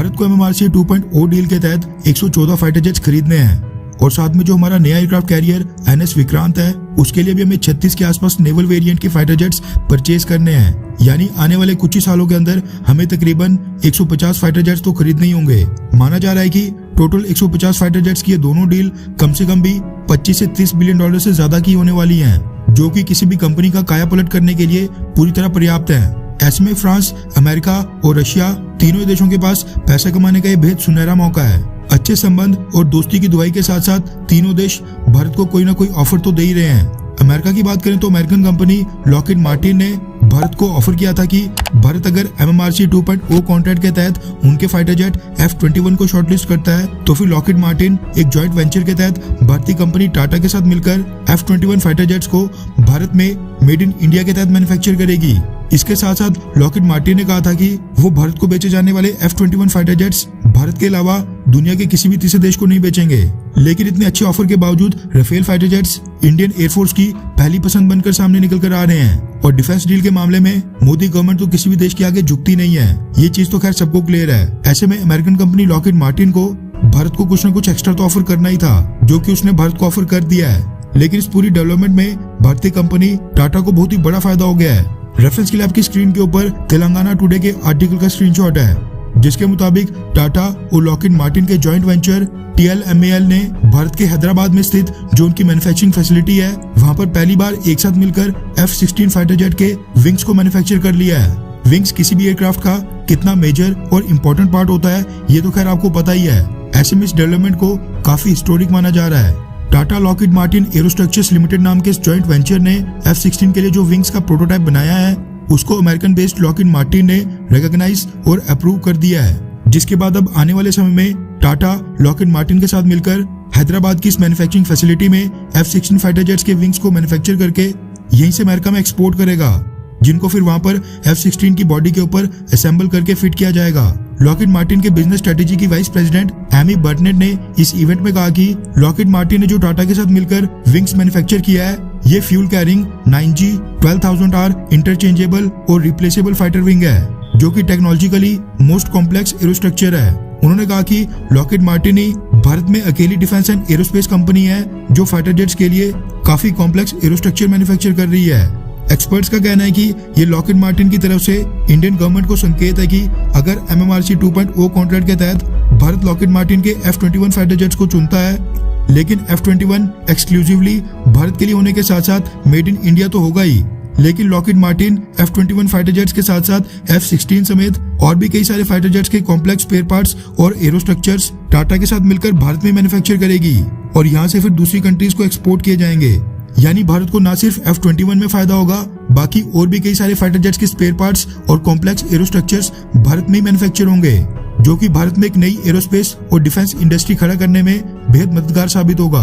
भारत को MMRC 2.0 deal के तहत 114 फाइटर जेट्स खरीदने हैं और साथ में जो हमारा नया एयरक्राफ्ट कैरियर NS विक्रांत है उसके लिए भी हमें 36 के आसपास नेवल वेरिएंट के फाइटर जेट्स परचेज करने हैं। यानी आने वाले कुछ ही सालों के अंदर हमें तकरीबन 150 फाइटर जेट्स तो खरीदने ही होंगे। माना जा रहा है कि टोटल 150 फाइटर जेट्स की ये दोनों डील कम से कम भी 25 से 30 बिलियन डॉलर से ज्यादा की होने वाली हैं, जो कि किसी भी कंपनी का कायापलट करने के लिए पूरी तरह पर्याप्त है। ऐसे में फ्रांस, अमेरिका और रशिया तीनों देशों के पास पैसा कमाने का ये बेहद सुनहरा मौका है। अच्छे संबंध और दोस्ती की दुआई के साथ साथ तीनों देश भारत को कोई ना कोई ऑफर तो दे ही रहे हैं। अमेरिका की बात करें तो अमेरिकन कंपनी लॉकहीड मार्टिन ने भारत को ऑफर किया था कि भारत अगर MMRC 2.0 कॉन्ट्रैक्ट के तहत उनके फाइटर जेट F-21 को शॉर्टलिस्ट करता है तो फिर लॉकहीड मार्टिन एक जॉइंट वेंचर के तहत भारतीय कंपनी टाटा के साथ मिलकर F-21 फाइटर जेट्स को भारत में मेड इन इंडिया के तहत मैन्युफैक्चर करेगी। इसके साथ साथ लॉकहीड मार्टिन ने कहा था कि वो भारत को बेचे जाने वाले F-21 फाइटर जेट्स भारत के अलावा दुनिया के किसी भी तीसरे देश को नहीं बेचेंगे। लेकिन इतने अच्छे ऑफर के बावजूद Rafale fighter jets Indian air force की पहली पसंद बनकर सामने निकल कर आ रहे हैं और डिफेंस डील के मामले में मोदी गवर्नमेंट तो किसी भी देश के आगे झुकती नहीं है। ये चीज तो खैर सबको क्लियर है। ऐसे में अमेरिकन कंपनी लॉकहीड मार्टिन को भारत को कुछ न कुछ एक्स्ट्रा तो ऑफर करना ही था, जो कि उसने भारत को ऑफर कर दिया है। लेकिन इस पूरी डेवलपमेंट में भारतीय कंपनी टाटा को बहुत ही बड़ा फायदा हो गया है। रेफरेंस के लिए आपकी स्क्रीन के ऊपर तेलंगाना टुडे के आर्टिकल का स्क्रीनशॉट है, जिसके मुताबिक टाटा और लॉकहीड मार्टिन के जॉइंट वेंचर TLMAL ने भारत के हैदराबाद में स्थित जो उनकी मैन्युफैक्चरिंग फैसिलिटी है वहां पर पहली बार एक साथ मिलकर F-16 फाइटर जेट के विंग्स को मैन्युफैक्चर कर लिया है। विंग्स किसी भी एयरक्राफ्ट का कितना मेजर और इम्पोर्टेंट पार्ट होता है ये तो खैर आपको पता ही है। ऐसे में इस डेवलपमेंट को काफी हिस्टोरिक माना जा रहा है। टाटा लॉकहीड मार्टिन एरोस्ट्रक्चर्स लिमिटेड नाम के इस जॉइंट वेंचर ने F-16 के लिए जो विंग्स का प्रोटोटाइप बनाया है उसको अमेरिकन बेस्ड लॉकहीड मार्टिन ने रिकॉग्नाइज और अप्रूव कर दिया है, जिसके बाद अब आने वाले समय में टाटा लॉकहीड मार्टिन के साथ मिलकर हैदराबाद की इस मैन्युफैक्चरिंग फैसिलिटी में F-16 फाइटर जेट्स के विंग्स को मैन्युफैक्चर करके यहीं से अमेरिका में एक्सपोर्ट करेगा, जिनको फिर वहां पर F-16 की बॉडी के ऊपर असेंबल करके फिट किया जाएगा। लॉकहीड मार्टिन के बिजनेस स्ट्रेटेजी की वाइस प्रेसिडेंट एमी बर्टनेट ने इस इवेंट में कहा कि लॉकहीड मार्टिन ने जो टाटा के साथ मिलकर विंग्स मैन्युफैक्चर किया है ये fuel carrying 9G 12,000R interchangeable और रिप्लेसेबल फाइटर विंग है, जो कि टेक्नोलॉजिकली मोस्ट कॉम्प्लेक्स एरोस्ट्रक्चर है। उन्होंने कहा कि लॉकहीड मार्टिन ही भारत में अकेली डिफेंस एंड एरोस्पेस कंपनी है जो फाइटर जेट्स के लिए काफी कॉम्प्लेक्स एरोस्ट्रक्चर मैन्युफैक्चर कर रही है। एक्सपर्ट्स का कहना है कि ये लॉकहीड मार्टिन की तरफ से इंडियन गवर्नमेंट को संकेत है कि अगर MMRC 2.0 कॉन्ट्रैक्ट के तहत भारत लॉकहीड मार्टिन के F-21 फाइटर जेट्स को चुनता है, लेकिन F-21 एक्सक्लूसिवली भारत के लिए होने के साथ साथ मेड इन इंडिया तो होगा ही, लेकिन Lockheed Martin F-21 fighter jets के साथ साथ F-16 समेत और भी कई सारे फाइटर जेट्स के कॉम्प्लेक्स स्पेयर पार्ट्स और एरोस्ट्रक्चर्स टाटा के साथ मिलकर भारत में मैन्युफैक्चर करेगी और यहाँ से फिर दूसरी कंट्रीज को एक्सपोर्ट किए जाएंगे। यानी भारत को न सिर्फ F-21 में फायदा होगा, बाकी और भी कई सारे फाइटर जेट्स के स्पेयर पार्ट्स और कॉम्प्लेक्स एरोस्ट्रक्चर्स भारत में ही मैन्युफैक्चर होंगे, जो कि भारत में एक नई एरोस्पेस और डिफेंस इंडस्ट्री खड़ा करने में बेहद मददगार साबित होगा।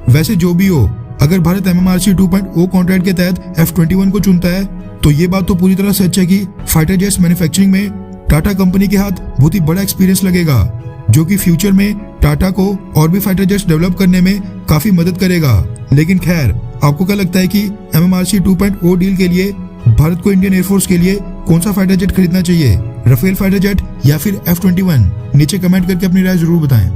वैसे जो भी हो, अगर भारत MMRC 2.0 कॉन्ट्रैक्ट के तहत F-21 को चुनता है तो ये बात तो पूरी तरह सच है कि फाइटर जेट्स मैन्युफैक्चरिंग में टाटा कंपनी के हाथ बहुत ही बड़ा एक्सपीरियंस लगेगा, जो कि फ्यूचर में टाटा को और भी फाइटर जेट्स डेवलप करने में काफी मदद करेगा। लेकिन खैर, आपको क्या लगता है कि MMRC 2.0 डील के लिए भारत को इंडियन एयरफोर्स के लिए कौन सा फाइटर जेट खरीदना चाहिए, राफेल फाइटर जेट या फिर F-21? नीचे कमेंट करके अपनी राय जरूर बताएं।